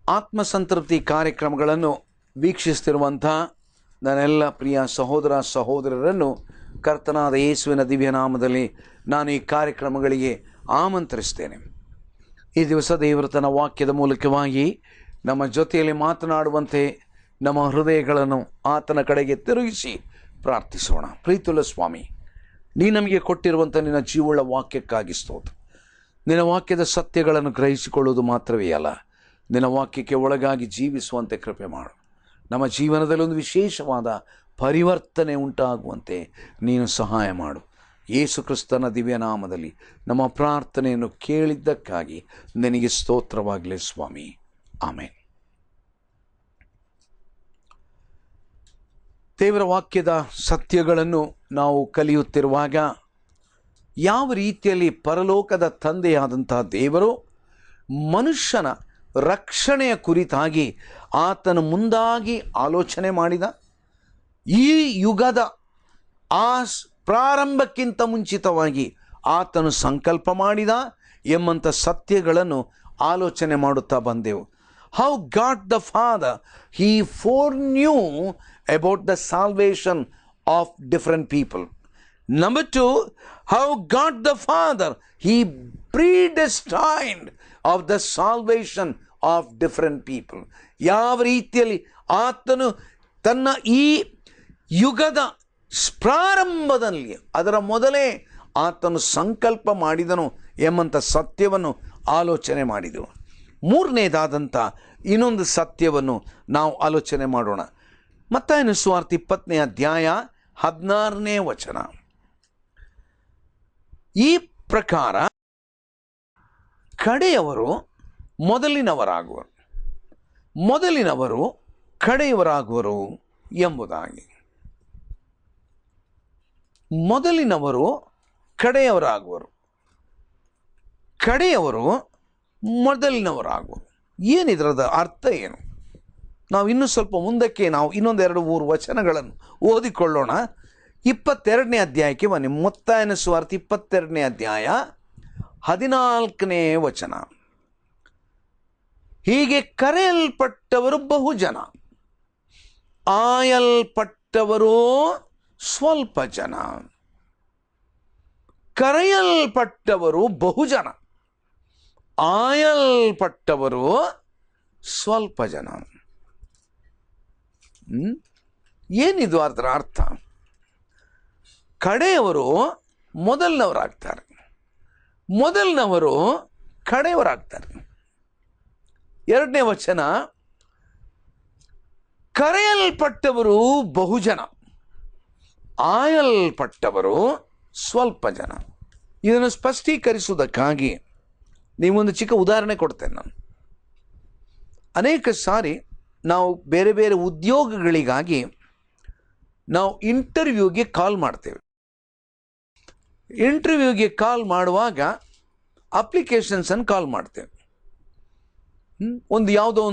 ಆತ್ಮಸಂತೃಪ್ತಿ ಕಾರ್ಯಕ್ರಮಗಳನ್ನು ವೀಕ್ಷಿಸ್ತಿರುವಂಥ ನನ್ನೆಲ್ಲ ಪ್ರಿಯ ಸಹೋದರ ಸಹೋದರರನ್ನು ಕರ್ತನಾದ ಯೇಸುವಿನ ದಿವ್ಯನಾಮದಲ್ಲಿ ನಾನು ಈ ಕಾರ್ಯಕ್ರಮಗಳಿಗೆ ಆಮಂತ್ರಿಸ್ತೇನೆ. ಈ ದಿವಸ ದೇವರು ತನ್ನ ವಾಕ್ಯದ ಮೂಲಕವಾಗಿ ನಮ್ಮ ಜೊತೆಯಲ್ಲಿ ಮಾತನಾಡುವಂತೆ ನಮ್ಮ ಹೃದಯಗಳನ್ನು ಆತನ ಕಡೆಗೆ ತಿರುಗಿಸಿ ಪ್ರಾರ್ಥಿಸೋಣ. ಪ್ರೀತುಲ ಸ್ವಾಮಿ, ನೀ ನಮಗೆ ಕೊಟ್ಟಿರುವಂಥ ನಿನ್ನ ಜೀವಳ ವಾಕ್ಯಕ್ಕಾಗಿ ಸ್ತೋತ್ರ. ನಿನ್ನ ವಾಕ್ಯದ ಸತ್ಯಗಳನ್ನು ಗ್ರಹಿಸಿಕೊಳ್ಳುವುದು ಮಾತ್ರವೇ ಅಲ್ಲ, ನಿನ್ನ ವಾಕ್ಯಕ್ಕೆ ಒಳಗಾಗಿ ಜೀವಿಸುವಂತೆ ಕೃಪೆ ಮಾಡು. ನಮ್ಮ ಜೀವನದಲ್ಲಿ ಒಂದು ವಿಶೇಷವಾದ ಪರಿವರ್ತನೆ ಉಂಟಾಗುವಂತೆ ನೀನು ಸಹಾಯ ಮಾಡು. ಯೇಸು ಕ್ರಿಸ್ತನ ದಿವ್ಯನಾಮದಲ್ಲಿ ನಮ್ಮ ಪ್ರಾರ್ಥನೆಯನ್ನು ಕೇಳಿದ್ದಕ್ಕಾಗಿ ನಿನಗೆ ಸ್ತೋತ್ರವಾಗಲಿ ಸ್ವಾಮಿ. ಆಮೇನ್. ದೇವರ ವಾಕ್ಯದ ಸತ್ಯಗಳನ್ನು ನಾವು ಕಲಿಯುತ್ತಿರುವಾಗ ಯಾವ ರೀತಿಯಲ್ಲಿ ಪರಲೋಕದ ತಂದೆಯಾದಂಥ ದೇವರು ಮನುಷ್ಯನ ರಕ್ಷಣೆಯ ಕುರಿತಾಗಿ ಆತನು ಮುಂದಾಗಿ ಆಲೋಚನೆ ಮಾಡಿದ, ಈ ಯುಗದ ಪ್ರಾರಂಭಕ್ಕಿಂತ ಮುಂಚಿತವಾಗಿ ಆತನು ಸಂಕಲ್ಪ ಮಾಡಿದ ಎಂಬಂಥ ಸತ್ಯಗಳನ್ನು ಆಲೋಚನೆ ಮಾಡುತ್ತಾ ಬಂದೆವು. How God the Father he foreknew about the salvation of different people. Number 2, how God the Father, he predestined of the salvation of different people. ಯಾವ ರೀತಿಯಲ್ಲಿ ಆತನು ತನ್ನ ಈ ಯುಗದ ಪ್ರಾರಂಭದಲ್ಲಿ ಅದರ ಮೊದಲೇ ಆತನು ಸಂಕಲ್ಪ ಮಾಡಿದನು ಎಂಬಂಥ ಸತ್ಯವನ್ನು ಆಲೋಚನೆ ಮಾಡಿದೆವು. ಮೂರನೇದಾದಂಥ ಇನ್ನೊಂದು ಸತ್ಯವನ್ನು ನಾವು ಆಲೋಚನೆ ಮಾಡೋಣ. ಮತ್ತಾಯನ ಸುವಾರ್ತೆ 20ನೇ ಅಧ್ಯಾಯ 16ನೇ ವಚನ. ಈ ಪ್ರಕಾರ ಕಡೆಯವರು ಮೊದಲಿನವರಾಗುವರು, ಮೊದಲಿನವರು ಕಡೆಯವರಾಗುವರು ಎಂಬುದಾಗಿ. ಮೊದಲಿನವರು ಕಡೆಯವರಾಗುವರು, ಕಡೆಯವರು ಮೊದಲಿನವರಾಗುವರು. ಏನಿದರದ ಅರ್ಥ ಏನು? ನಾವು ಇನ್ನೂ ಸ್ವಲ್ಪ ಮುಂದಕ್ಕೆ ನಾವು ಇನ್ನೊಂದು 2-3 ವಚನಗಳನ್ನು ಓದಿಕೊಳ್ಳೋಣ. 22ನೇ ಅಧ್ಯಾಯಕ್ಕೆ ಬನ್ನಿ. ಮತ್ತಾಯನ ಸುವಾರ್ತೆ 22ನೇ ಅಧ್ಯಾಯ 14ನೇ ವಚನ. ಹೀಗೆ ಕರೆಯಲ್ಪಟ್ಟವರು ಬಹುಜನ, ಆಯಲ್ಪಟ್ಟವರು ಸ್ವಲ್ಪ ಜನ. ಕರೆಯಲ್ಪಟ್ಟವರು ಬಹುಜನ, ಆಯಲ್ಪಟ್ಟವರು ಸ್ವಲ್ಪ ಜನ. ಏನಿದು ಅದರ ಅರ್ಥ? ಕಡೆಯವರು ಮೊದಲಿನವರಾಗ್ತಾರೆ, ಮೊದಲಿನವರು ಕಡೆಯವರಾಗ್ತಾರೆ. 2ನೇ ವಚನ, ಕರೆಯಲ್ಪಟ್ಟವರು ಬಹುಜನ, ಆಯಲ್ಪಟ್ಟವರು ಸ್ವಲ್ಪ ಜನ. ಇದನ್ನು ಸ್ಪಷ್ಟೀಕರಿಸುವುದಕ್ಕಾಗಿ ನೀವೊಂದು ಚಿಕ್ಕ ಉದಾಹರಣೆ ಕೊಡ್ತೇನೆ ನಾನು. ಅನೇಕ ಸಾರಿ ನಾವು ಬೇರೆ ಬೇರೆ ಉದ್ಯೋಗಗಳಿಗಾಗಿ ನಾವು ಇಂಟರ್ವ್ಯೂಗೆ ಕಾಲ್ ಮಾಡ್ತೇವೆ. ಇಂಟರ್ವ್ಯೂಗೆ ಕಾಲ್ ಮಾಡುವಾಗ ಅಪ್ಲಿಕೇಶನ್ಸನ್ನು ಕಾಲ್ ಮಾಡ್ತೇವೆ. ಒಂದು ಯಾವುದೋ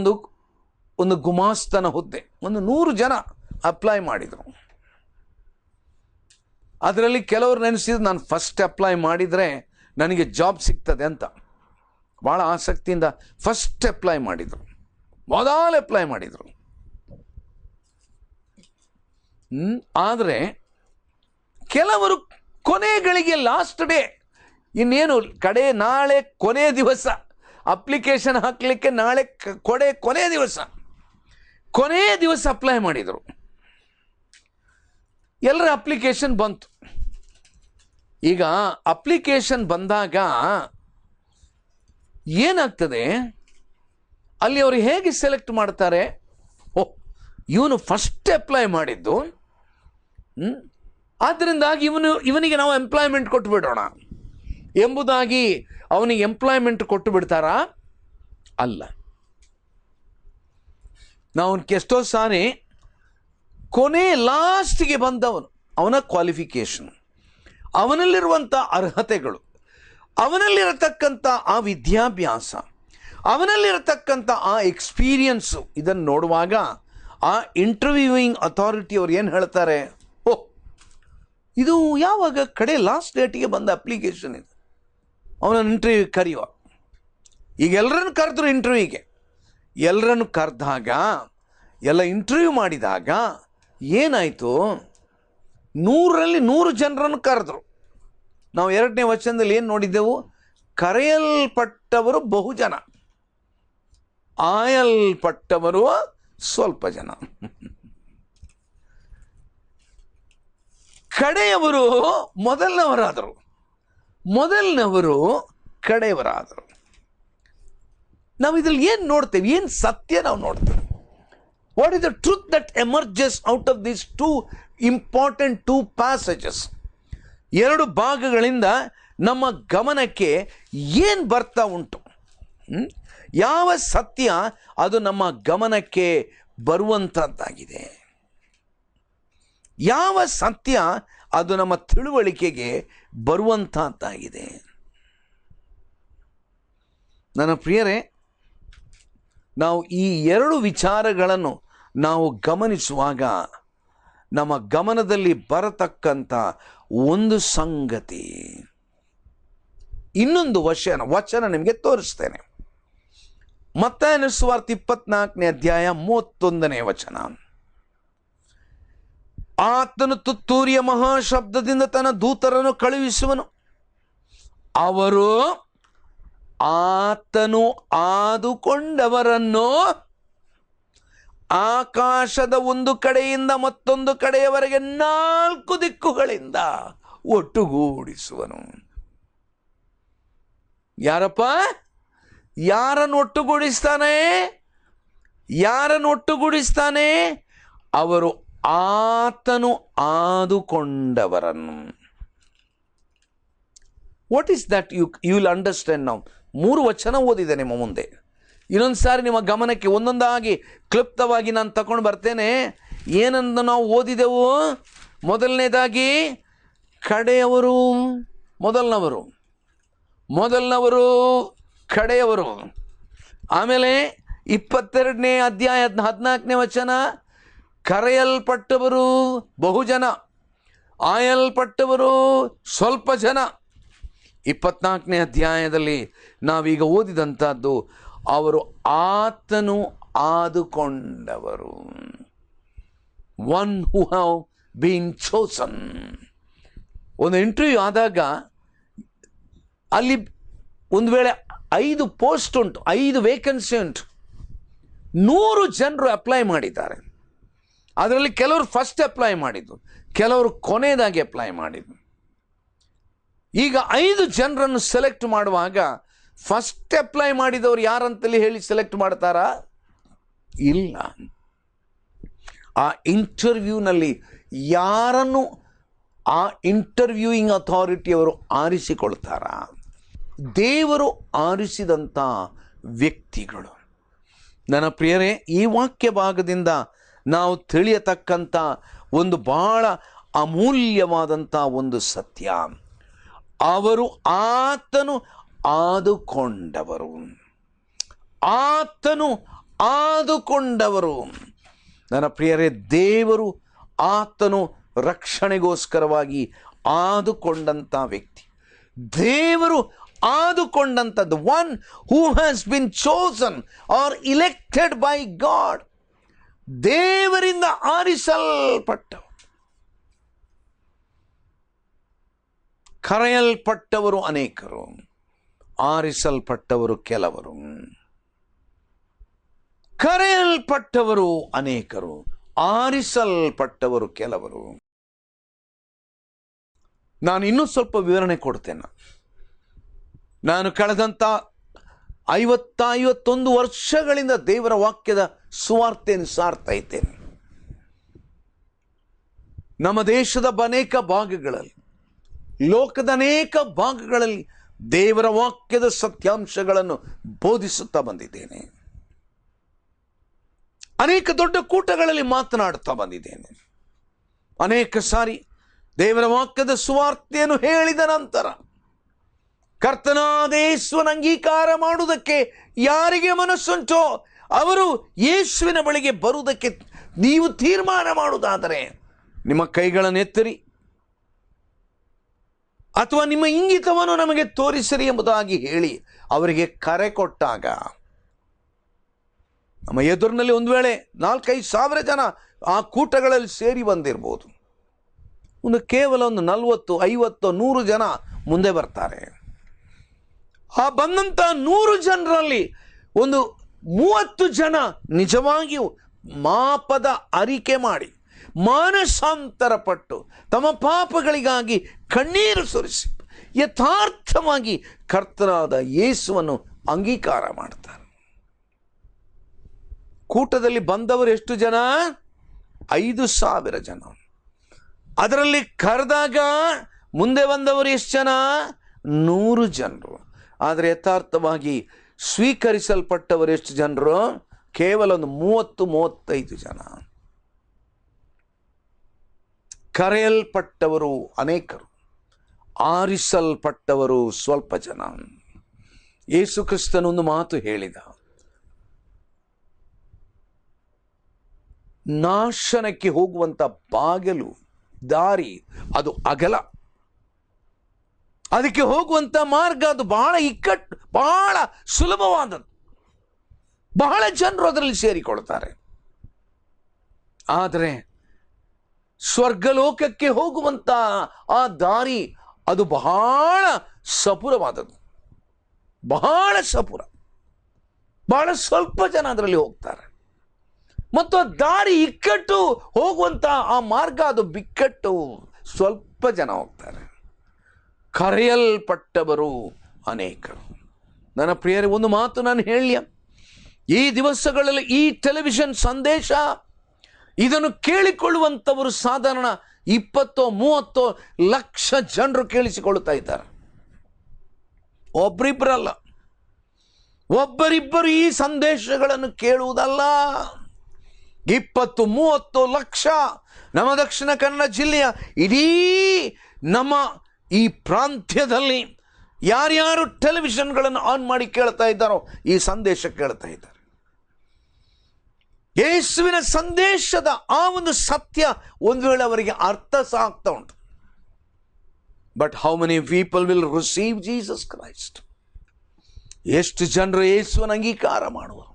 ಒಂದು ಗುಮಾಸ್ತನ ಹುದ್ದೆ, 100 ಜನ ಅಪ್ಲೈ ಮಾಡಿದರು. ಅದರಲ್ಲಿ ಕೆಲವರು ನೆನೆಸಿದ್ರು ನಾನು ಫಸ್ಟ್ ಅಪ್ಲೈ ಮಾಡಿದರೆ ನನಗೆ ಜಾಬ್ ಸಿಗ್ತದೆ ಅಂತ. ಭಾಳ ಆಸಕ್ತಿಯಿಂದ ಫಸ್ಟ್ ಅಪ್ಲೈ ಮಾಡಿದರು, ಮೊದಲು ಅಪ್ಲೈ ಮಾಡಿದರು. ಆದರೆ ಕೆಲವರು ಕೊನೆಗಳಿಗೆ ಲಾಸ್ಟ್ ಡೇ, ಇನ್ನೇನು ನಾಳೆ ಕೊನೆಯ ದಿವಸ ಅಪ್ಲಿಕೇಶನ್ ಹಾಕಲಿಕ್ಕೆ, ನಾಳೆ ಕೊನೆಯ ದಿವಸ ಅಪ್ಲೈ ಮಾಡಿದರು. ಎಲ್ಲರ ಅಪ್ಲಿಕೇಶನ್ ಬಂತು. ಈಗ ಅಪ್ಲಿಕೇಶನ್ ಬಂದಾಗ ಏನಾಗ್ತದೆ, ಅಲ್ಲಿ ಅವರು ಹೇಗೆ ಸೆಲೆಕ್ಟ್ ಮಾಡ್ತಾರೆ? ಇವನು ಫಸ್ಟ್ ಅಪ್ಲೈ ಮಾಡಿದ್ದು, ಆದ್ದರಿಂದಾಗಿ ಇವನಿಗೆ ನಾವು ಎಂಪ್ಲಾಯ್ಮೆಂಟ್ ಕೊಟ್ಟು ಬಿಡೋಣ ಎಂಬುದಾಗಿ ಅವನಿಗೆ ಎಂಪ್ಲಾಯ್ಮೆಂಟ್ ಕೊಟ್ಟು ಬಿಡ್ತಾರಾ? ಅಲ್ಲ. ನಾವು ಎಷ್ಟೋ ಸಾರಿ ಲಾಸ್ಟ್ಗೆ ಬಂದವನು, ಅವನ ಕ್ವಾಲಿಫಿಕೇಶನ್, ಅವನಲ್ಲಿರುವಂಥ ಅರ್ಹತೆಗಳು, ಅವನಲ್ಲಿರತಕ್ಕಂಥ ಆ ವಿದ್ಯಾಭ್ಯಾಸ, ಅವನಲ್ಲಿರತಕ್ಕಂಥ ಆ ಎಕ್ಸ್ಪೀರಿಯನ್ಸು, ಇದನ್ನು ನೋಡುವಾಗ ಆ ಇಂಟರ್ವ್ಯೂವಿಂಗ್ ಅಥಾರಿಟಿ ಅವ್ರು ಏನು ಹೇಳ್ತಾರೆ, ಇದು ಯಾವಾಗ ಲಾಸ್ಟ್ ಡೇಟಿಗೆ ಬಂದ ಅಪ್ಲಿಕೇಶನ್ ಇದು, ಅವನನ್ನು ಇಂಟರ್ವ್ಯೂಗೆ ಕರೆಯುವ. ಈಗ ಎಲ್ಲರನ್ನು ಕರೆದ್ರು ಇಂಟರ್ವ್ಯೂಗೆ, ಎಲ್ಲರನ್ನು ಕರೆದಾಗ, ಎಲ್ಲ ಇಂಟರ್ವ್ಯೂ ಮಾಡಿದಾಗ ಏನಾಯಿತು? 100ರಲ್ಲಿ 100 ಜನರನ್ನು ಕರೆದ್ರು. ನಾವು 2ನೇ ವಚನದಲ್ಲಿ ಏನು ನೋಡಿದ್ದೆವು? ಕರೆಯಲ್ಪಟ್ಟವರು ಬಹುಜನ, ಆಯಲ್ಪಟ್ಟವರು ಸ್ವಲ್ಪ ಜನ. ಕಡೆಯವರು ಮೊದಲನವರಾದರು, ಮೊದಲನವರು ಕಡೆಯವರಾದರು. ನಾವು ಇದರಲ್ಲಿ ಏನು ನೋಡ್ತೇವೆ? ಏನು ಸತ್ಯ ನಾವು ನೋಡ್ತೇವೆ? What is the truth that emerges out of these 2 important 2 passages? 2 ಭಾಗಗಳಿಂದ ನಮ್ಮ ಗಮನಕ್ಕೆ ಏನು ಬರ್ತಾ ಉಂಟು? ಯಾವ ಸತ್ಯ ಅದು ನಮ್ಮ ಗಮನಕ್ಕೆ ಬರುವಂಥದ್ದಾಗಿದೆ? ಯಾವ ಸತ್ಯ ಅದು ನಮ್ಮ ತಿಳುವಳಿಕೆಗೆ ಬರುವಂಥದ್ದಾಗಿದೆ? ನನ್ನ ಪ್ರಿಯರೇ, ನಾವು ಈ 2 ವಿಚಾರಗಳನ್ನು ನಾವು ಗಮನಿಸುವಾಗ ನಮ್ಮ ಗಮನದಲ್ಲಿ ಬರತಕ್ಕಂಥ ಒಂದು ಸಂಗತಿ, ಇನ್ನೊಂದು ವಚನ ನಿಮಗೆ ತೋರಿಸ್ತೇನೆ. ಮತ್ತಾಯನ ಸುವಾರ್ತೆ 24ನೇ ಅಧ್ಯಾಯ 31ನೇ ವಚನ. ಆತನು ತುತ್ತೂರಿಯ ಮಹಾಶಬ್ದದಿಂದ ತನ್ನ ದೂತರನ್ನು ಕಳುಹಿಸುವನು, ಅವರು ಆತನು ಆದುಕೊಂಡವರನ್ನು ಆಕಾಶದ ಒಂದು ಕಡೆಯಿಂದ ಮತ್ತೊಂದು ಕಡೆಯವರೆಗೆ 4 ದಿಕ್ಕುಗಳಿಂದ ಒಟ್ಟುಗೂಡಿಸುವನು. ಯಾರಪ್ಪ? ಯಾರನ್ನು ಒಟ್ಟುಗೂಡಿಸ್ತಾನೆ? ಯಾರನ್ನು ಒಟ್ಟುಗೂಡಿಸ್ತಾನೆ? ಅವರು ಆತನು ಆದುಕೊಂಡವರನ್ನು. What is that? You will understand. ನಾವು 3 ವಚನ ಓದಿದೆ ನಿಮ್ಮ ಮುಂದೆ. ಇನ್ನೊಂದು ಸಾರಿ ನಿಮ್ಮ ಗಮನಕ್ಕೆ ಒಂದೊಂದಾಗಿ ಕ್ಲುಪ್ತವಾಗಿ ನಾನು ತಗೊಂಡು ಬರ್ತೇನೆ. ಏನಂತ ನಾವು ಓದಿದೆವು? ಮೊದಲನೇದಾಗಿ ಕಡೆಯವರು ಮೊದಲನವರು, ಮೊದಲನವರು ಕಡೆಯವರು. ಆಮೇಲೆ 22ನೇ ಅಧ್ಯಾಯ 14ನೇ ವಚನ, ಕರೆಯಲ್ಪಟ್ಟವರು ಬಹುಜನ, ಆಯಲ್ಪಟ್ಟವರು ಸ್ವಲ್ಪ ಜನ. 24ನೇ ಅಧ್ಯಾಯದಲ್ಲಿ ನಾವೀಗ ಓದಿದಂಥದ್ದು, ಅವರು ಆತನು ಆದುಕೊಂಡವರು. One who have been chosen. ಒಂದು ಇಂಟರ್ವ್ಯೂ ಆದಾಗ ಅಲ್ಲಿ ಒಂದು ವೇಳೆ 5 ಪೋಸ್ಟ್ ಉಂಟು, 5 ವೇಕೆನ್ಸಿ ಉಂಟು, 100 ಜನರು ಅಪ್ಲೈ ಮಾಡಿದ್ದಾರೆ. ಅದರಲ್ಲಿ ಕೆಲವರು ಫಸ್ಟ್ ಅಪ್ಲೈ ಮಾಡಿದ್ದು, ಕೆಲವರು ಕೊನೆಯದಾಗಿ ಅಪ್ಲೈ ಮಾಡಿದ್ದು. ಈಗ 5 ಜನರನ್ನು ಸೆಲೆಕ್ಟ್ ಮಾಡುವಾಗ ಫಸ್ಟ್ ಅಪ್ಲೈ ಮಾಡಿದವರು ಯಾರಂತಲ್ಲಿ ಹೇಳಿ ಸೆಲೆಕ್ಟ್ ಮಾಡ್ತಾರಾ? ಇಲ್ಲ. ಆ ಇಂಟರ್ವ್ಯೂನಲ್ಲಿ ಯಾರನ್ನು ಆ ಇಂಟರ್ವ್ಯೂಯಿಂಗ್ ಅಥಾರಿಟಿಯವರು ಆರಿಸಿಕೊಳ್ತಾರ? ದೇವರು ಆರಿಸಿದಂಥ ವ್ಯಕ್ತಿಗಳು. ನನ್ನ ಪ್ರಿಯರೇ, ಈ ವಾಕ್ಯ ಭಾಗದಿಂದ ನಾವು ತಿಳಿಯತಕ್ಕಂಥ ಒಂದು ಬಹಳ ಅಮೂಲ್ಯವಾದಂಥ ಒಂದು ಸತ್ಯ, ಅವರು ಆತನು ಆದುಕೊಂಡವರು, ಆತನು ಆದುಕೊಂಡವರು. ನನ್ನ ಪ್ರಿಯರೇ, ದೇವರು ಆತನು ರಕ್ಷಣೆಗೋಸ್ಕರವಾಗಿ ಆದುಕೊಂಡಂಥ ವ್ಯಕ್ತಿ, ದೇವರು ಆದುಕೊಂಡಂಥದ್ದು, one who has been chosen or elected by God, ದೇವರಿಂದ ಆರಿಸಲ್ಪಟ್ಟ. ಕರೆಯಲ್ಪಟ್ಟವರು ಅನೇಕರು, ಆರಿಸಲ್ಪಟ್ಟವರು ಕೆಲವರು. ಕರೆಯಲ್ಪಟ್ಟವರು ಅನೇಕರು, ಆರಿಸಲ್ಪಟ್ಟವರು ಕೆಲವರು. ನಾನು ಇನ್ನೂ ಸ್ವಲ್ಪ ವಿವರಣೆ ಕೊಡ್ತೇನೆ. ನಾನು ಕಳೆದಂಥ 51 ವರ್ಷಗಳಿಂದ ದೇವರ ವಾಕ್ಯದ ಸುವಾರ್ತೆಯನ್ನು ಸಾರ್ತಾ ಇದ್ದೇನೆ. ನಮ್ಮ ದೇಶದ ಅನೇಕ ಭಾಗಗಳಲ್ಲಿ, ಲೋಕದ ಅನೇಕ ಭಾಗಗಳಲ್ಲಿ ದೇವರ ವಾಕ್ಯದ ಸತ್ಯಾಂಶಗಳನ್ನು ಬೋಧಿಸುತ್ತಾ ಬಂದಿದ್ದೇನೆ. ಅನೇಕ ದೊಡ್ಡ ಕೂಟಗಳಲ್ಲಿ ಮಾತನಾಡುತ್ತಾ ಬಂದಿದ್ದೇನೆ. ಅನೇಕ ಸಾರಿ ದೇವರ ವಾಕ್ಯದ ಸುವಾರ್ತೆಯನ್ನು ಹೇಳಿದ ನಂತರ ಕರ್ತನಾದ ಯೇಸುವಿನ ಅಂಗೀಕಾರ ಮಾಡುವುದಕ್ಕೆ ಯಾರಿಗೆ ಮನಸ್ಸುಂಟೋ ಅವರು ಯೇಸುವಿನ ಬಳಿಗೆ ಬರುವುದಕ್ಕೆ ನೀವು ತೀರ್ಮಾನ ಮಾಡುವುದಾದರೆ ನಿಮ್ಮ ಕೈಗಳನ್ನು ಎತ್ತರಿ, ಅಥವಾ ನಿಮ್ಮ ಇಂಗಿತವನ್ನು ನಮಗೆ ತೋರಿಸಿರಿ ಎಂಬುದಾಗಿ ಹೇಳಿ ಅವರಿಗೆ ಕರೆ ಕೊಟ್ಟಾಗ ನಮ್ಮ ಎದುರಿನಲ್ಲಿ ಒಂದು ವೇಳೆ 4-5 ಸಾವಿರ ಜನ ಆ ಕೂಟಗಳಲ್ಲಿ ಸೇರಿ ಬಂದಿರ್ಬೋದು. ಕೇವಲ ಒಂದು 40, 50, 100 ಜನ ಮುಂದೆ ಬರ್ತಾರೆ. ಆ ಬಂದಂಥ 100 ಜನರಲ್ಲಿ ಒಂದು 30 ಜನ ನಿಜವಾಗಿಯೂ ಮಾಪದ ಅರಿಕೆ ಮಾಡಿ ಮಾನಸಾಂತರ ಪಟ್ಟು ತಮ್ಮ ಪಾಪಗಳಿಗಾಗಿ ಕಣ್ಣೀರು ಸುರಿಸಿ ಯಥಾರ್ಥವಾಗಿ ಕರ್ತನಾದ ಯೇಸುವನ್ನು ಅಂಗೀಕಾರ ಮಾಡ್ತಾರೆ. ಕೂಟದಲ್ಲಿ ಬಂದವರು ಎಷ್ಟು ಜನ? 5,000 ಜನ. ಅದರಲ್ಲಿ ಕರೆದಾಗ ಮುಂದೆ ಬಂದವರು ಎಷ್ಟು ಜನ? 100 ಜನರು. ಆದರೆ ಯಥಾರ್ಥವಾಗಿ ಸ್ವೀಕರಿಸಲ್ಪಟ್ಟವರು ಎಷ್ಟು ಜನರು? ಕೇವಲ ಒಂದು 30-35 ಜನ. ಕರೆಯಲ್ಪಟ್ಟವರು ಅನೇಕರು, ಆರಿಸಲ್ಪಟ್ಟವರು ಸ್ವಲ್ಪ ಜನ. ಯೇಸು ಕ್ರಿಸ್ತನೊಂದು ಮಾತು ಹೇಳಿದ, ನಾಶನಕ್ಕೆ ಹೋಗುವಂತ ಬಾಗಿಲು ದಾರಿ ಅದು ಅಗಲ, ಅದಕ್ಕೆ ಹೋಗುವಂತ ಮಾರ್ಗ ಅದು ಬಹಳ ಇಕ್ಕಟ್ಟು, ಬಹಳ ಸುಲಭವಾದದ್ದು. ಬಹಳ ಜನರು ಅದರಲ್ಲಿ ಸೇರಿಕೊಳ್ತಾರೆ. ಆದರೆ ಸ್ವರ್ಗಲೋಕಕ್ಕೆ ಹೋಗುವಂತ ಆ ದಾರಿ ಅದು ಬಹಳ ಸಪುರವಾದದ್ದು, ಬಹಳ ಸಪುರ. ಬಹಳ ಸ್ವಲ್ಪ ಜನ ಅದರಲ್ಲಿ ಹೋಗ್ತಾರೆ. ಮತ್ತು ಆ ದಾರಿ ಇಕ್ಕಟ್ಟು, ಹೋಗುವಂತ ಆ ಮಾರ್ಗ ಅದು ಬಿಕ್ಕಟ್ಟು, ಸ್ವಲ್ಪ ಜನ ಹೋಗ್ತಾರೆ. ಕರೆಯಲ್ಪಟ್ಟವರು ಅನೇಕರು. ನನ್ನ ಪ್ರಿಯರೇ, ಒಂದು ಮಾತು ನಾನು ಹೇಳಿ, ಈ ದಿವಸಗಳಲ್ಲಿ ಈ ಟೆಲಿವಿಷನ್ ಸಂದೇಶ ಇದನ್ನು ಕೇಳಿಕೊಳ್ಳುವಂಥವರು ಸಾಧಾರಣ 20-30 ಲಕ್ಷ ಜನರು ಕೇಳಿಸಿಕೊಳ್ಳುತ್ತಾ ಇದ್ದಾರೆ. ಒಬ್ಬರಿಬ್ಬರಲ್ಲ, ಒಬ್ಬರಿಬ್ಬರು ಈ ಸಂದೇಶಗಳನ್ನು ಕೇಳುವುದಲ್ಲ. 20-30 ಲಕ್ಷ ನಮ್ಮ ದಕ್ಷಿಣ ಕನ್ನಡ ಜಿಲ್ಲೆಯ ಇಡೀ ನಮ್ಮ ಈ ಪ್ರಾಂತ್ಯದಲ್ಲಿ ಯಾರ್ಯಾರು ಟೆಲಿವಿಷನ್ಗಳನ್ನು ಆನ್ ಮಾಡಿ ಕೇಳ್ತಾ ಇದ್ದಾರೋ ಈ ಸಂದೇಶ ಕೇಳ್ತಾ ಇದ್ದಾರೆ. ಯೇಸುವಿನ ಸಂದೇಶದ ಆ ಒಂದು ಸತ್ಯ ಒಂದು ವೇಳೆ ಅವರಿಗೆ ಅರ್ಥ ಸಹ ಆಗ್ತಾ ಉಂಟು. But how many people will receive Jesus Christ? ಎಷ್ಟು ಜನರು ಯೇಸುವಿನ ಅಂಗೀಕಾರ ಮಾಡುವರು?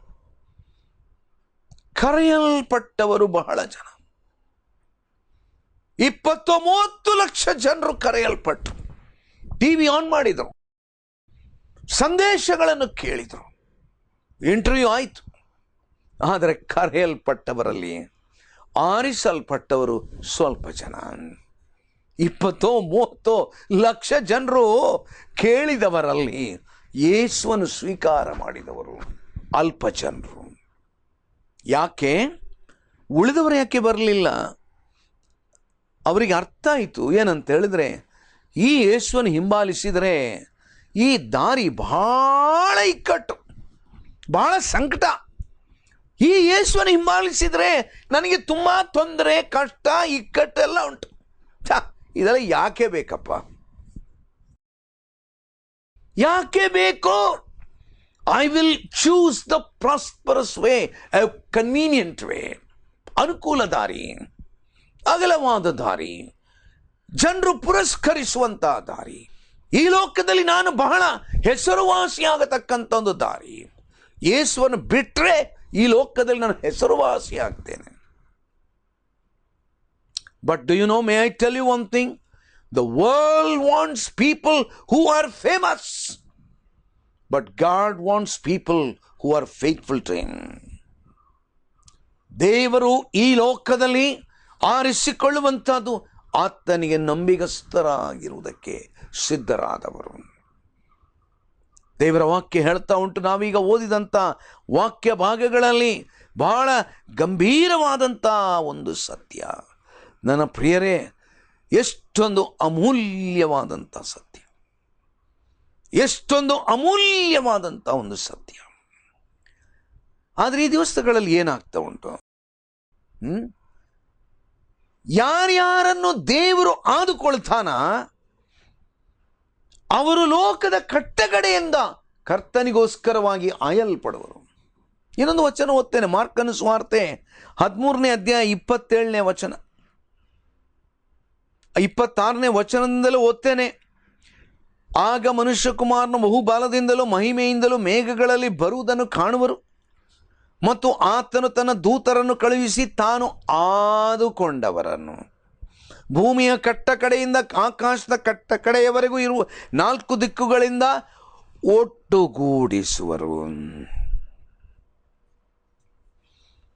ಕರೆಯಲ್ಪಟ್ಟವರು ಬಹಳ ಜನ. 20-30 ಲಕ್ಷ ಜನರು ಕರೆಯಲ್ಪಟ್ಟರು. ಟಿವಿ ಆನ್ ಮಾಡಿದರು, ಸಂದೇಶಗಳನ್ನು ಕೇಳಿದರು, ಇಂಟರ್ವ್ಯೂ ಆಯಿತು. ಆದರೆ ಕರೆಯಲ್ಪಟ್ಟವರಲ್ಲಿ ಆರಿಸಲ್ಪಟ್ಟವರು ಸ್ವಲ್ಪ ಜನ. 20-30 ಲಕ್ಷ ಜನರು ಕೇಳಿದವರಲ್ಲಿ ಯೇಸುವನ್ನು ಸ್ವೀಕಾರ ಮಾಡಿದವರು ಅಲ್ಪ ಜನರು. ಯಾಕೆ? ಉಳಿದವರು ಯಾಕೆ ಬರಲಿಲ್ಲ? ಅವರಿಗೆ ಅರ್ಥ ಆಯಿತು. ಏನಂತ ಹೇಳಿದ್ರೆ, ಈ ಯೇಸುವನ್ನು ಹಿಂಬಾಲಿಸಿದರೆ ಈ ದಾರಿ ಬಹಳ ಇಕ್ಕಟ್ಟು, ಬಹಳ ಸಂಕಟ. ಈ ಯೇಸುವನ್ನು ಹಿಂಬಾಲಿಸಿದರೆ ನನಗೆ ತುಂಬ ತೊಂದರೆ, ಕಷ್ಟ, ಇಕ್ಕಟ್ಟೆಲ್ಲ ಉಂಟು. ಇದೆಲ್ಲ ಯಾಕೆ ಬೇಕಪ್ಪ? ಯಾಕೆ ಬೇಕು? I will choose the prosperous way, A convenient way, ಅನುಕೂಲ ದಾರಿ, ಅಗಲವಾದ ದಾರಿ, ಜನರು ಪುರಸ್ಕರಿಸುವಂತ ದಾರಿ, ಈ ಲೋಕದಲ್ಲಿ ನಾನು ಬಹಳ ಹೆಸರುವಾಸಿಯಾಗತಕ್ಕಂಥ ಒಂದು ದಾರಿ. ಯೇಸುವನ್ನು ಬಿಟ್ಟರೆ ಈ ಲೋಕದಲ್ಲಿ ನಾನು ಹೆಸರುವಾಸಿ ಆಗ್ತೇನೆ. But do you know, may I tell you one thing, the world wants people who are famous, but God wants people who are faithful to him. ದೇವರು ಈ ಲೋಕದಲ್ಲಿ ಆರಿಸಿಕೊಳ್ಳುವಂಥದ್ದು ಆತನಿಗೆ ನಂಬಿಗಸ್ತರಾಗಿರುವುದಕ್ಕೆ ಸಿದ್ಧರಾದವರು. ದೇವರ ವಾಕ್ಯ ಹೇಳ್ತಾ ಉಂಟು, ನಾವೀಗ ಓದಿದಂಥ ವಾಕ್ಯ ಭಾಗಗಳಲ್ಲಿ ಬಹಳ ಗಂಭೀರವಾದಂಥ ಒಂದು ಸತ್ಯ. ನನ್ನ ಪ್ರಿಯರೇ, ಎಷ್ಟೊಂದು ಅಮೂಲ್ಯವಾದಂಥ ಸತ್ಯ, ಎಷ್ಟೊಂದು ಅಮೂಲ್ಯವಾದಂಥ ಒಂದು ಸತ್ಯ. ಆದರೆ ಈ ದಿವಸಗಳಲ್ಲಿ ಏನಾಗ್ತಾ ಉಂಟು? ಯಾರ್ಯಾರನ್ನು ದೇವರು ಆದುಕೊಳ್ತಾನ ಅವರು ಲೋಕದ ಕಟ್ಟಕಡೆಯಿಂದ ಕರ್ತನಿಗೋಸ್ಕರವಾಗಿ ಆಯಲ್ಪಡುವರು. ಇನ್ನೊಂದು ವಚನ ಓದ್ತೇನೆ, ಮಾರ್ಕನ ಸುವಾರ್ತೆ 13ನೇ ಅಧ್ಯಾಯ 27ನೇ ವಚನ, 26ನೇ ವಚನದಿಂದಲೂ ಓದ್ತೇನೆ. ಆಗ ಮನುಷ್ಯಕುಮಾರನು ಬಹುಬಲದಿಂದಲೂ ಮಹಿಮೆಯಿಂದಲೂ ಮೇಘಗಳಲ್ಲಿ ಬರುವುದನ್ನು ಕಾಣುವರು, ಮತ್ತು ಆತನು ತನ್ನ ದೂತರನ್ನು ಕಳುಹಿಸಿ ತಾನು ಆದುಕೊಂಡವರನ್ನು ಭೂಮಿಯ ಕಟ್ಟ ಕಡೆಯಿಂದ ಆಕಾಶದ ಕಟ್ಟ ಕಡೆಯವರೆಗೂ ಇರುವ 4 ದಿಕ್ಕುಗಳಿಂದ ಒಟ್ಟುಗೂಡಿಸುವರು.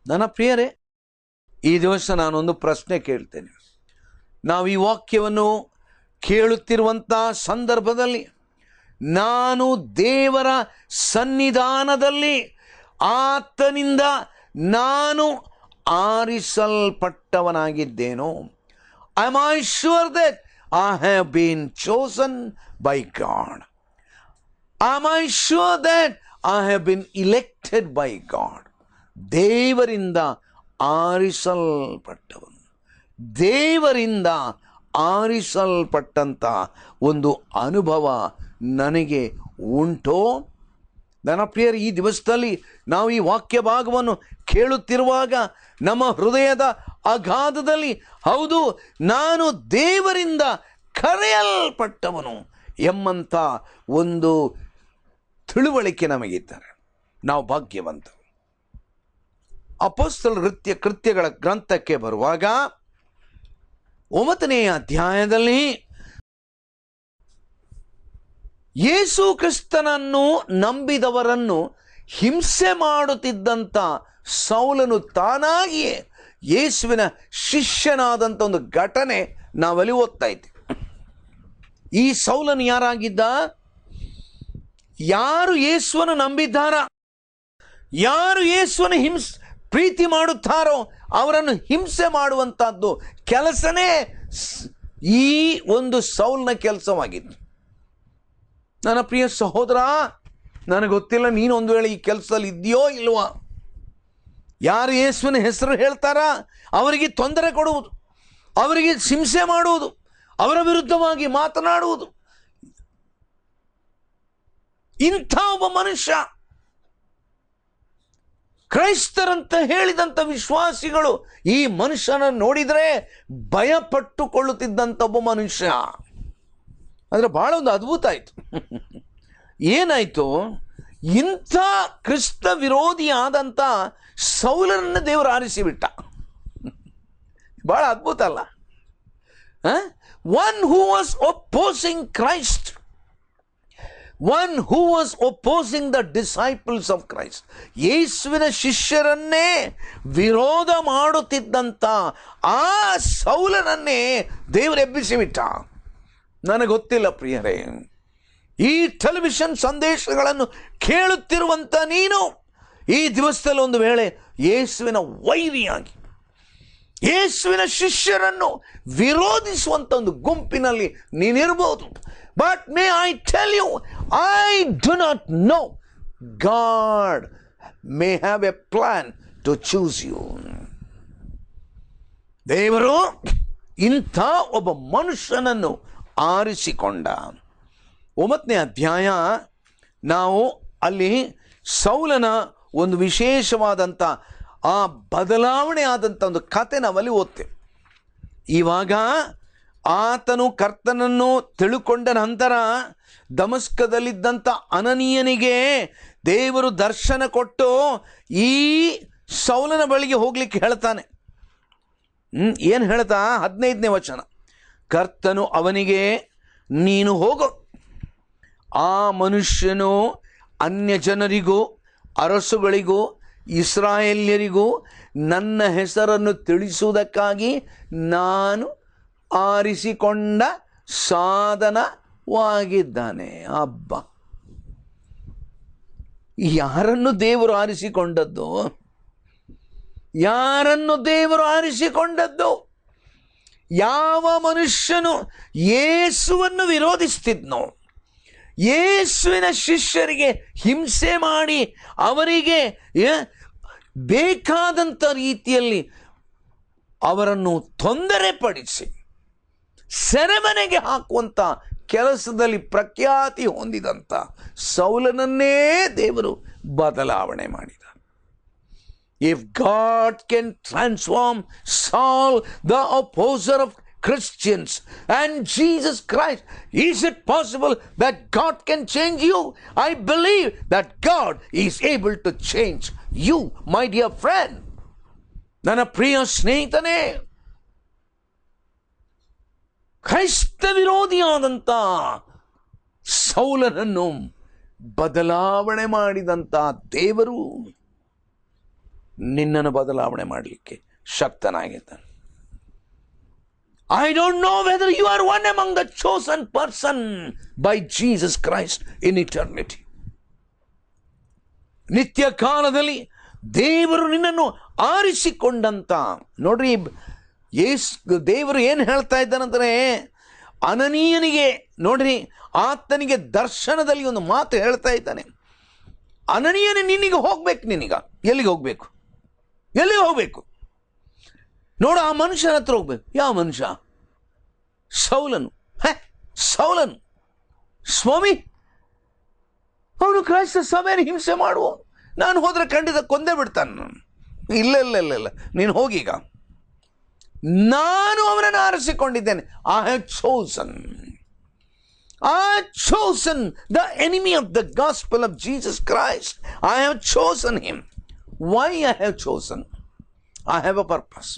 ನನ್ನ ಪ್ರಿಯರೇ, ಈ ದಿವಸ ನಾನೊಂದು ಪ್ರಶ್ನೆ ಕೇಳ್ತೇನೆ. ನಾವು ಈ ವಾಕ್ಯವನ್ನು ಕೇಳುತ್ತಿರುವಂಥ ಸಂದರ್ಭದಲ್ಲಿ ನಾನು ದೇವರ ಸನ್ನಿಧಾನದಲ್ಲಿ ಆತನಿಂದ ನಾನು ಆರಿಸಲ್ಪಟ್ಟವನಾಗಿದ್ದೇನೋ? Am I sure that I have been chosen by God? Am I sure that I have been elected by God? ದೇವರಿಂದ ಆರಿಸಲ್ಪಟ್ಟವನು, ದೇವರಿಂದ ಆರಿಸಲ್ಪಟ್ಟಂಥ ಒಂದು ಅನುಭವ ನನಗೆ ಉಂಟೋ? ನನ್ನ ಪ್ರಿಯರು, ಈ ದಿವಸದಲ್ಲಿ ನಾವು ಈ ವಾಕ್ಯ ಭಾಗವನ್ನು ಕೇಳುತ್ತಿರುವಾಗ ನಮ್ಮ ಹೃದಯದ ಅಗಾಧದಲ್ಲಿ ಹೌದು, ನಾನು ದೇವರಿಂದ ಕರೆಯಲ್ಪಟ್ಟವನು ಎಂಬಂಥ ಒಂದು ತಿಳುವಳಿಕೆ ನಮಗಿದ್ದಾರೆ. ನಾವು ಭಾಗ್ಯವಂತರು. ಅಪೊಸ್ತಲರ ಕೃತ್ಯಗಳ ಗ್ರಂಥಕ್ಕೆ ಬರುವಾಗ 9ನೇ ಅಧ್ಯಾಯದಲ್ಲಿ ಯೇಸು ಕ್ರಿಸ್ತನನ್ನು ನಂಬಿದವರನ್ನು ಹಿಂಸೆ ಮಾಡುತ್ತಿದ್ದಂಥ ಸೌಲನು ತಾನಾಗಿಯೇ ಯೇಸುವಿನ ಶಿಷ್ಯನಾದಂಥ ಒಂದು ಘಟನೆ ನಾವಲ್ಲಿ ಓದ್ತಾ ಇದ್ದೀವಿ. ಈ ಸೌಲನು ಯಾರಾಗಿದ್ದ? ಯಾರು ಯೇಸುವನ್ನು ನಂಬಿದ್ದಾರ, ಯಾರು ಯೇಸುವನ್ನು ಪ್ರೀತಿ ಮಾಡುತ್ತಾರೋ ಅವರನ್ನು ಹಿಂಸೆ ಮಾಡುವಂಥದ್ದು ಕೆಲಸನೇ ಈ ಒಂದು ಸೌಲನ ಕೆಲಸವಾಗಿತ್ತು. ನನ್ನ ಪ್ರಿಯ ಸಹೋದರ, ನನಗೆ ಗೊತ್ತಿಲ್ಲ ನೀನು ಒಂದು ವೇಳೆ ಈ ಕೆಲಸದಲ್ಲಿ ಇದೆಯೋ ಇಲ್ವಾ. ಯಾರು ಯೇಸುವಿನ ಹೆಸರು ಹೇಳ್ತಾರ ಅವರಿಗೆ ತೊಂದರೆ ಕೊಡುವುದು, ಅವರಿಗೆ ಹಿಂಸೆ ಮಾಡುವುದು, ಅವರ ವಿರುದ್ಧವಾಗಿ ಮಾತನಾಡುವುದು, ಇಂಥ ಒಬ್ಬ ಮನುಷ್ಯ, ಕ್ರೈಸ್ತರಂತ ಹೇಳಿದಂಥ ವಿಶ್ವಾಸಿಗಳು ಈ ಮನುಷ್ಯನ ನೋಡಿದರೆ ಭಯಪಟ್ಟುಕೊಳ್ಳುತ್ತಿದ್ದಂಥ ಒಬ್ಬ ಮನುಷ್ಯ. ಅಂದರೆ ಬಹಳ ಒಂದು ಅದ್ಭುತ ಆಯಿತು. ಏನಾಯಿತು? ಇಂಥ ಕ್ರಿಸ್ತ ವಿರೋಧಿಯಾದಂಥ ಸೌಲನನ್ನು ದೇವರು ಆರಿಸಿಬಿಟ್ಟ. ಬಹಳ ಅದ್ಭುತ ಅಲ್ಲ? One who was opposing Christ, one who was opposing the disciples of Christ, ಯೇಸುವಿನ ಶಿಷ್ಯರನ್ನೇ ವಿರೋಧ ಮಾಡುತ್ತಿದ್ದಂಥ ಆ ಸೌಲನನ್ನೇ ದೇವರು ಎಬ್ಬಿಸಿಬಿಟ್ಟ. ನನಗೆ ಗೊತ್ತಿಲ್ಲ ಪ್ರಿಯರೇ, ಈ ಟೆಲಿವಿಷನ್ ಸಂದೇಶಗಳನ್ನು ಕೇಳುತ್ತಿರುವಂಥ ನೀನು ಈ ದಿವಸದಲ್ಲಿ ಒಂದು ವೇಳೆ ಯೇಸುವಿನ ವೈರಿಯಾಗಿ ಯೇಸುವಿನ ಶಿಷ್ಯರನ್ನು ವಿರೋಧಿಸುವಂಥ ಒಂದು ಗುಂಪಿನಲ್ಲಿ ನೀನಿರ್ಬೋದು. But may I tell you, I do not know, God may have a plan to choose you. ದೇವರು ಇಂಥ ಒಬ್ಬ ಮನುಷ್ಯನನ್ನು ಆರಿಸಿಕೊಂಡ. 9ನೇ ಅಧ್ಯಾಯ ನಾವು ಅಲ್ಲಿ ಸೌಲನ ಒಂದು ವಿಶೇಷವಾದಂಥ ಆ ಬದಲಾವಣೆ ಆದಂಥ ಒಂದು ಕತೆ ನಾವಲ್ಲಿ ಓದ್ತೇವೆ. ಇವಾಗ ಆತನು ಕರ್ತನನ್ನು ತಿಳುಕೊಂಡ ನಂತರ ದಮಸ್ಕದಲ್ಲಿದ್ದಂಥ ಅನನೀಯನಿಗೆ ದೇವರು ದರ್ಶನ ಕೊಟ್ಟು ಈ ಸೌಲನ ಬಳಿಗೆ ಹೋಗ್ಲಿಕ್ಕೆ ಹೇಳ್ತಾನೆ. ಏನು ಹೇಳ್ತಾ? 15ನೇ ವಚನ, ಕರ್ತನು ಅವನಿಗೆ, ನೀನು ಹೋಗು, ಆ ಮನುಷ್ಯನು ಅನ್ಯ ಜನರಿಗೂ ಅರಸುಗಳಿಗೂ ಇಸ್ರಾಯೇಲ್ಯರಿಗೂ ನನ್ನ ಹೆಸರನ್ನು ತಿಳಿಸುವುದಕ್ಕಾಗಿ ನಾನು ಆರಿಸಿಕೊಂಡ ಸಾಧನವಾಗಿದ್ದಾನೆ. ಅಬ್ಬ, ಯಾರನ್ನು ದೇವರು ಆರಿಸಿಕೊಂಡದ್ದು? ಯಾರನ್ನು ದೇವರು ಆರಿಸಿಕೊಂಡದ್ದು? ಯಾವ ಮನುಷ್ಯನು ಯೇಸುವನ್ನು ವಿರೋಧಿಸ್ತಿದ್ನೋ, ಯೇಸುವಿನ ಶಿಷ್ಯರಿಗೆ ಹಿಂಸೆ ಮಾಡಿ ಅವರಿಗೆ ಬೇಕಾದಂಥ ರೀತಿಯಲ್ಲಿ ಅವರನ್ನು ತೊಂದರೆಪಡಿಸಿ ಸೆರೆಮನೆಗೆ ಹಾಕುವಂಥ ಕೆಲಸದಲ್ಲಿ ಪ್ರಖ್ಯಾತಿ ಹೊಂದಿದಂಥ ಸೌಲನನ್ನೇ ದೇವರು ಬದಲಾವಣೆ ಮಾಡಿದ. If God can transform Saul, the opposer of Christians, and Jesus Christ, is it possible that God can change you? I believe that God is able to change you my dear friend, ನನ್ನ ಪ್ರಿಯ ಸ್ನೇಹಿತನೇ, ಕ್ರೈಸ್ತ ವಿರೋಧಿಯಾದಂಥ ಸೌಲನನ್ನು ಬದಲಾವಣೆ ಮಾಡಿದಂಥ ದೇವರು ನಿನ್ನನ್ನು ಬದಲಾವಣೆ ಮಾಡಲಿಕ್ಕೆ ಶಕ್ತನಾಗಿದ್ದಾನೆ. I don't know whether you are one among the chosen person by Jesus Christ in eternity. ನಿತ್ಯ ಕಾಲದಲ್ಲಿ ದೇವರು ನಿನ್ನನ್ನು ಆರಿಸಿಕೊಂಡಂತ, ನೋಡ್ರಿ ದೇವರು ಏನು ಹೇಳ್ತಾ ಇದ್ದಾನಂದರೆ, ಅನನೀಯನಿಗೆ ನೋಡ್ರಿ ಆತನಿಗೆ ದರ್ಶನದಲ್ಲಿ ಒಂದು ಮಾತು ಹೇಳ್ತಾ ಇದ್ದಾನೆ. ಅನನೀಯನೇ, ನಿನಗೆ ಹೋಗ್ಬೇಕು, ನಿನಗ ಎಲ್ಲಿಗೆ ಹೋಗ್ಬೇಕು, ಎಲ್ಲಿಗೆ ಹೋಗ್ಬೇಕು ನೋಡು, ಆ ಮನುಷ್ಯನ ಹತ್ರ ಹೋಗ್ಬೇಕು. ಯಾವ ಮನುಷ್ಯ? ಸೌಲನು. ಸೌಲನು ಸ್ವಾಮಿ, ಅವನು ಕ್ರೈಸ್ತ ಸಭೆಯನ್ನು ಹಿಂಸೆ ಮಾಡುವ, ನಾನು ಹೋದ್ರೆ ಖಂಡಿತ ಕೊಂದೇ ಬಿಡ್ತಾನೆ. ನಾನು ಇಲ್ಲ ಇಲ್ಲ ಇಲ್ಲ ಇಲ್ಲ, ನೀನು ಹೋಗೀಗ, ನಾನು ಅವನನ್ನು ಆರಿಸಿಕೊಂಡಿದ್ದೇನೆ. I have chosen the enemy of the gospel of Jesus Christ. I have chosen him. Why I have chosen? I have a purpose.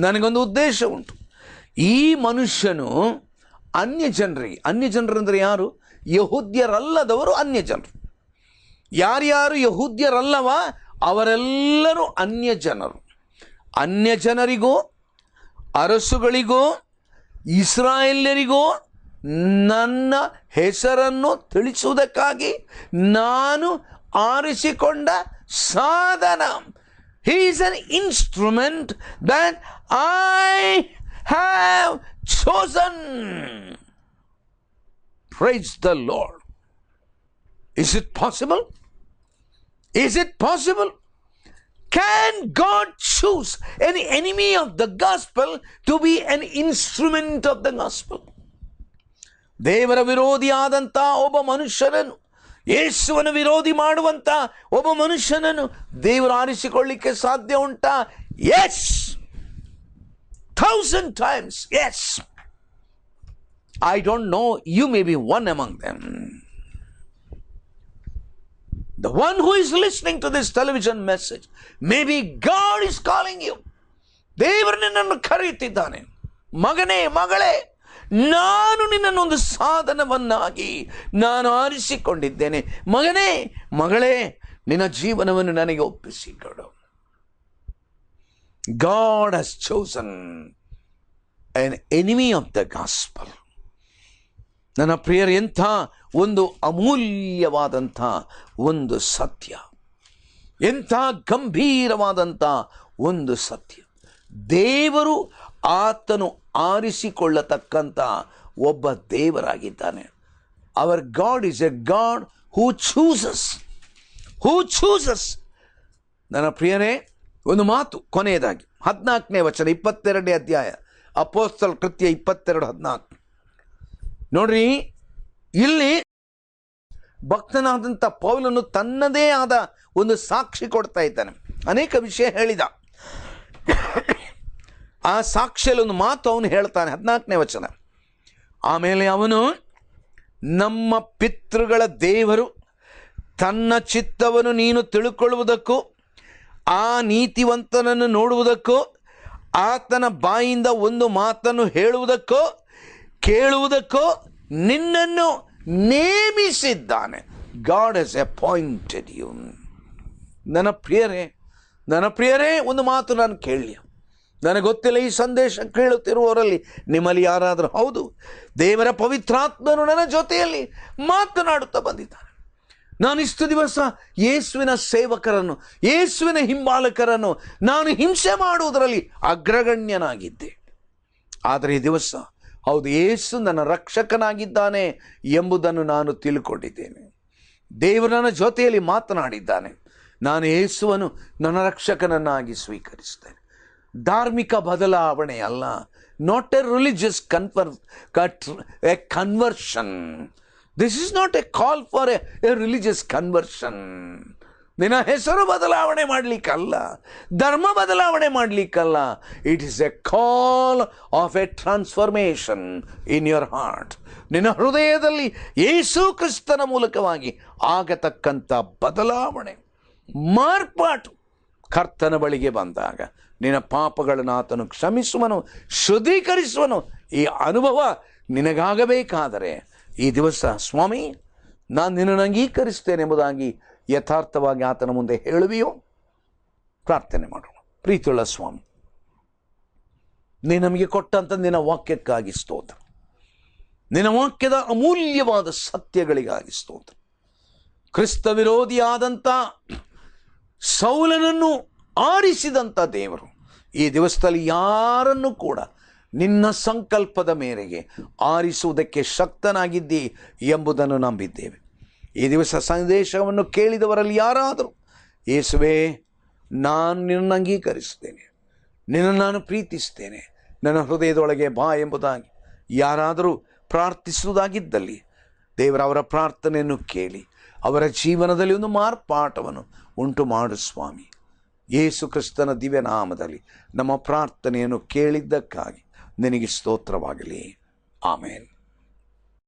ನನಗೊಂದು ಉದ್ದೇಶ ಉಂಟು. ಈ ಮನುಷ್ಯನು ಅನ್ಯ ಜನರು ಅಂದರೆ ಯಾರು? ಯಹೂದ್ಯರಲ್ಲದವರು ಅನ್ಯ ಜನರು. ಯಾರ್ಯಾರು ಯಹೂದ್ಯರಲ್ಲವ ಅವರೆಲ್ಲರೂ ಅನ್ಯ ಜನರು. ಅನ್ಯ ಜನರಿಗೂ ಅರಸುಗಳಿಗೂ ಇಸ್ರಾಯೇಲ್ಯರಿಗೂ ನನ್ನ ಹೆಸರನ್ನು ತಿಳಿಸುವುದಕ್ಕಾಗಿ ನಾನು ಆರಿಸಿಕೊಂಡ ಸಾಧನ. He is an instrument that I have chosen. Praise the Lord. Is it possible? Is it possible? Can God choose an enemy of the gospel to be an instrument of the gospel? ದೇವರ ವಿರೋಧಿಯಾದಂಥ ಒಬ್ಬ ಮನುಷ್ಯನನ್ನು, ಯೇಸುವನ್ನು ವಿರೋಧಿ ಮಾಡುವಂಥ ಒಬ್ಬ ಮನುಷ್ಯನನ್ನು ದೇವರು ಆರಿಸಿಕೊಳ್ಳಿಕ್ಕೆ ಸಾಧ್ಯ ಉಂಟಾ? Yes, 1,000 times yes. I don't know, you may be one among them. The one who is listening to this television message, maybe God is calling you. ದೇವರು ನಿನ್ನನ್ನು ಕರೆಯುತ್ತಿದ್ದಾನೆ. ಮಗನೇ, ಮಗಳೇ, ನಾನು ನಿನ್ನನ್ನೊಂದು ಸಾಧನವನ್ನಾಗಿ ನಾನು ಆರಿಸಿಕೊಂಡಿದ್ದೇನೆ. ಮಗನೇ, ಮಗಳೇ, ನಿನ್ನ ಜೀವನವನ್ನು ನನಗೆ ಒಪ್ಪಿಸಿಕೊಡು. God has chosen an enemy of the gospel. ನನ್ನ ಪ್ರಿಯರು, ಎಂಥ ಒಂದು ಅಮೂಲ್ಯವಾದಂಥ ಒಂದು ಸತ್ಯ, ಎಂಥ ಗಂಭೀರವಾದಂಥ ಒಂದು ಸತ್ಯ. ದೇವರು ಆತನು ಆರಿಸಿಕೊಳ್ಳತಕ್ಕಂಥ ಒಬ್ಬ ದೇವರಾಗಿದ್ದಾನೆ. Our God is a God who chooses. ನನ್ನ ಪ್ರಿಯರೇ, ಒಂದು ಮಾತು ಕೊನೆಯದಾಗಿ 14ನೇ ವಚನ, 22ನೇ ಅಧ್ಯಾಯ, ಅಪೊಸ್ತಲ ಕೃತ್ಯ 22:14. ನೋಡ್ರಿ, ಇಲ್ಲಿ ಭಕ್ತನಾದಂಥ ಪೌಲನು ತನ್ನದೇ ಆದ ಒಂದು ಸಾಕ್ಷಿ ಕೊಡ್ತಾ ಇದ್ದಾನೆ. ಅನೇಕ ವಿಷಯ ಹೇಳಿದ. ಆ ಸಾಕ್ಷಿಯಲ್ಲಿ ಒಂದು ಮಾತು ಅವನು ಹೇಳ್ತಾನೆ. 14ನೇ ವಚನ, ಆಮೇಲೆ ಅವನು, ನಮ್ಮ ಪಿತೃಗಳ ದೇವರು ತನ್ನ ಚಿತ್ತವನ್ನು ನೀನು ತಿಳ್ಕೊಳ್ಳುವುದಕ್ಕೂ ಆ ನೀತಿವಂತನನ್ನು ನೋಡುವುದಕ್ಕೂ ಆತನ ಬಾಯಿಂದ ಒಂದು ಮಾತನ್ನು ಹೇಳುವುದಕ್ಕೋ ಕೇಳುವುದಕ್ಕೋ ನಿನ್ನನ್ನು ನೇಮಿಸಿದ್ದಾನೆ. God has appointed you. ನನ್ನ ಪ್ರಿಯರೇ, ಒಂದು ಮಾತು ನಾನು ಕೇಳಿ. ನನಗೆ ಗೊತ್ತಿಲ್ಲ, ಈ ಸಂದೇಶ ಕೇಳುತ್ತಿರುವವರಲ್ಲಿ ನಿಮ್ಮಲ್ಲಿ ಯಾರಾದರೂ, ಹೌದು, ದೇವರ ಪವಿತ್ರಾತ್ಮನು ನನ್ನ ಜೊತೆಯಲ್ಲಿ ಮಾತನಾಡುತ್ತಾ ಬಂದಿದ್ದಾನೆ. ನಾನು ಇಷ್ಟು ದಿವಸ ಯೇಸುವಿನ ಸೇವಕರನ್ನು, ಯೇಸುವಿನ ಹಿಂಬಾಲಕರನ್ನು ನಾನು ಹಿಂಸೆ ಮಾಡುವುದರಲ್ಲಿ ಅಗ್ರಗಣ್ಯನಾಗಿದ್ದೆ. ಆದರೆ ಈ ದಿವಸ, ಹೌದು, ಯೇಸು ನನ್ನ ರಕ್ಷಕನಾಗಿದ್ದಾನೆ ಎಂಬುದನ್ನು ನಾನು ತಿಳ್ಕೊಂಡಿದ್ದೇನೆ. ದೇವರು ನನ್ನ ಜೊತೆಯಲ್ಲಿ ಮಾತನಾಡಿದ್ದಾನೆ. ನಾನು ಯೇಸುವನ್ನು ನನ್ನ ರಕ್ಷಕನನ್ನಾಗಿ ಸ್ವೀಕರಿಸ್ತೇನೆ. ಧಾರ್ಮಿಕ ಬದಲಾವಣೆ ಅಲ್ಲ, not a religious conversion. This is not a call for a religious conversion. ನಿನ್ನ ಹೆಸರು ಬದಲಾವಣೆ ಮಾಡಲಿಕ್ಕಲ್ಲ, ಧರ್ಮ ಬದಲಾವಣೆ ಮಾಡಲಿಕ್ಕಲ್ಲ. It is a call of a transformation in your heart. ನಿನ್ನ ಹೃದಯದಲ್ಲಿ ಯೇಸು ಕ್ರಿಸ್ತನ ಮೂಲಕವಾಗಿ ಆಗತಕ್ಕಂಥ ಬದಲಾವಣೆ. ಮಾರ್ಪಾಟು ಕರ್ತನ ಬಳಿಗೆ ಬಂದಾಗ ನಿನ್ನ ಪಾಪಗಳನ್ನು ಆತನು ಕ್ಷಮಿಸುವನು, ಶುದ್ಧೀಕರಿಸುವನು. ಈ ಅನುಭವ ನಿನಗಾಗಬೇಕಾದರೆ ಈ ದಿವಸ ಸ್ವಾಮಿ ನಾನು ನಿನ್ನನ್ನು ಅಂಗೀಕರಿಸ್ತೇನೆ ಎಂಬುದಾಗಿ ಯಥಾರ್ಥವಾಗಿ ಆತನ ಮುಂದೆ ಹೇಳುವಿಯೋ? ಪ್ರಾರ್ಥನೆ ಮಾಡೋಣ. ಪ್ರೀತಿಯುಳ್ಳ ಸ್ವಾಮಿ, ನೀನು ನಮಗೆ ಕೊಟ್ಟಂಥ ನಿನ್ನ ವಾಕ್ಯಕ್ಕಾಗಿ ಸ್ತೋತ್ರ. ನಿನ್ನ ವಾಕ್ಯದ ಅಮೂಲ್ಯವಾದ ಸತ್ಯಗಳಿಗಾಗಿ ಸ್ತೋತ್ರ. ಕ್ರಿಸ್ತ ವಿರೋಧಿಯಾದಂಥ ಸೌಲನನ್ನು ಆರಿಸಿದಂಥ ದೇವರು ಈ ದಿವಸದಲ್ಲಿ ಯಾರನ್ನು ಕೂಡ ನಿನ್ನ ಸಂಕಲ್ಪದ ಮೇರೆಗೆ ಆರಿಸುವುದಕ್ಕೆ ಶಕ್ತನಾಗಿದ್ದಿ ಎಂಬುದನ್ನು ನಂಬಿದ್ದೇವೆ. ಈ ದಿವಸ ಸಂದೇಶವನ್ನು ಕೇಳಿದವರಲ್ಲಿ ಯಾರಾದರೂ ಯೇಸುವೇ ನಾನು ನಿನ್ನನ್ನು ಅಂಗೀಕರಿಸ್ತೇನೆ, ನಿನ್ನನ್ನು ನಾನು ಪ್ರೀತಿಸ್ತೇನೆ, ನನ್ನ ಹೃದಯದೊಳಗೆ ಬಾ ಎಂಬುದಾಗಿ ಯಾರಾದರೂ ಪ್ರಾರ್ಥಿಸುವುದಾಗಿದ್ದಲ್ಲಿ ದೇವರ ಅವರ ಪ್ರಾರ್ಥನೆಯನ್ನು ಕೇಳಿ ಅವರ ಜೀವನದಲ್ಲಿ ಒಂದು ಮಾರ್ಪಾಟವನ್ನು ಉಂಟು ಮಾಡು ಸ್ವಾಮಿ. ಯೇಸು ಕ್ರಿಸ್ತನ ದಿವ್ಯ ನಾಮದಲ್ಲಿ ನಮ್ಮ ಪ್ರಾರ್ಥನೆಯನ್ನು ಕೇಳಿದ್ದಕ್ಕಾಗಿ ನಿನಗೆ ಸ್ತೋತ್ರವಾಗಲಿ. ಆಮೇನ್.